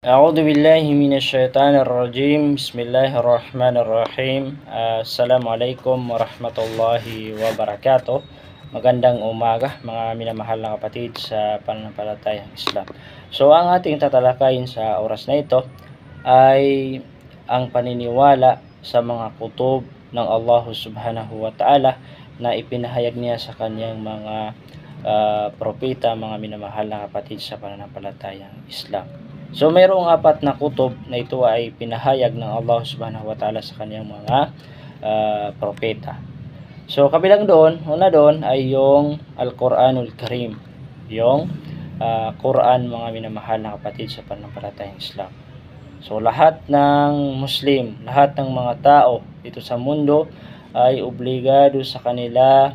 أعوذ بالله من الشيطان الرجيم بسم الله الرحمن الرحيم. Assalamualaikum warahmatullahi wabarakatuh. Magandang umaga mga minamahal na kapatid sa pananampalatayang Islam. So ang ating tatalakayin sa oras na ito ay ang paniniwala sa mga kutob ng Allah subhanahu wa ta'ala na ipinahayag niya sa kanyang mga propeta, mga minamahal na kapatid sa pananampalatayang Islam. So mayroong apat na kutob na ito ay pinahayag ng Allah subhanahu wa ta'ala sa kanyang mga propeta. So kabilang doon, una doon ay yung Al-Quranul Karim, yung Quran, mga minamahal na kapatid sa pananampalatayang Islam. So lahat ng Muslim, lahat ng mga tao dito sa mundo ay obligado sa kanila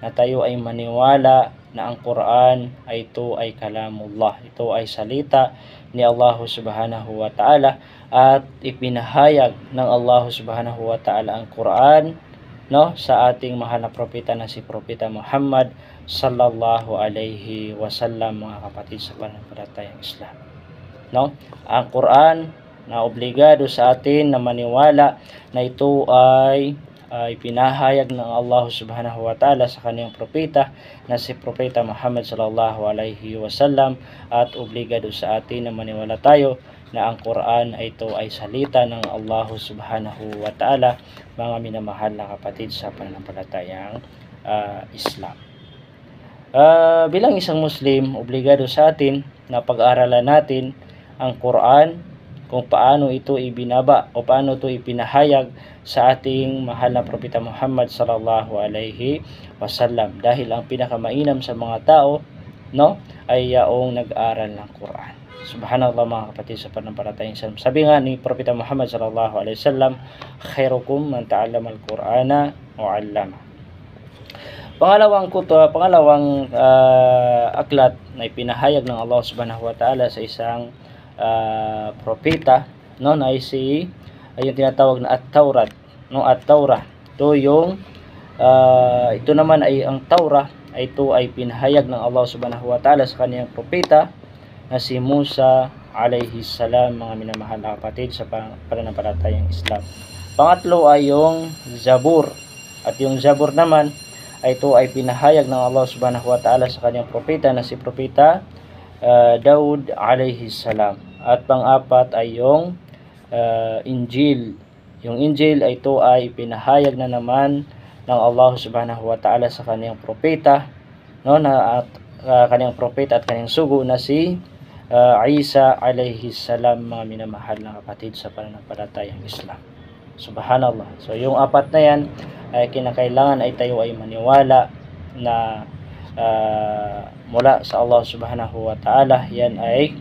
na tayo ay maniwala na ang Quran ay ito ay kalamullah, ito ay salita ni Allah subhanahu wa ta'ala, at ipinahayag ng Allah subhanahu wa ta'ala ang Quran sa ating mahal na propeta na si Propeta Muhammad sallallahu alaihi wasallam, mga kapatid sa pananampalatayang Islam. Ang Quran na obligado sa atin na maniwala na ito ay pinahayag ng Allah subhanahu wa ta'ala sa kanyang propeta na si Propeta Muhammad sallallahu alaihi wasallam, at obligado sa atin na maniwala tayo na ang Quran ay ito ay salita ng Allah subhanahu wa ta'ala, mga minamahal na kapatid sa pananampalatayang Islam. Bilang isang Muslim, obligado sa atin na pag-aralan natin ang Quran, kung paano ito ibinaba o paano ito ipinahayag sa ating mahal na Propeta Muhammad sallallahu alaihi wasallam, dahil ang pinakamainam sa mga tao ay yaong nag-aral ng Quran. Subhanallah, mga kapatid sa pananampalatayang Islam. Sabi nga ni Propeta Muhammad sallallahu alaihi wasallam, khairukum man ta'allama al-Qur'ana wa 'allama. Pangalawang aklat na ipinahayag ng Allah subhanahu wa ta'ala sa isang propeta ay yung tinatawag na At-Taurat, At-Taurah. Ito naman ay ang Taurah, ito ay pinahayag ng Allah subhanahu wa ta'ala sa kaniyang propeta na si Musa alayhi salam, mga minamahal na kapatid sa pananampalatayang Islam. Pangatlo ay yung Zabur, at yung Zabur naman ay ito ay pinahayag ng Allah subhanahu wa ta'ala sa kaniyang propeta na si Propeta Daud alayhi salam. At pang-apat ay yung Injil. Yung Injil ay ito ay pinahayag na naman ng Allah subhanahu wa ta'ala sa kaniyang propeta, kaniyang propeta at kaniyang sugo na si Isa alayhi salam, mga minamahal na kapatid sa pananampalatayang Islam. Subhanallah. So yung apat na yan ay kinakailangan ay tayo ay maniwala na mula sa Allah subhanahu wa ta'ala. Yan ay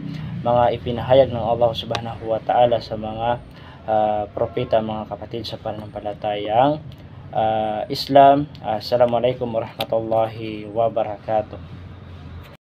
mga ipinahayag ng Allah subhanahu wa ta'ala sa mga propeta, mga kapatid sa pananampalatayang Islam. Assalamualaikum warahmatullahi wabarakatuh.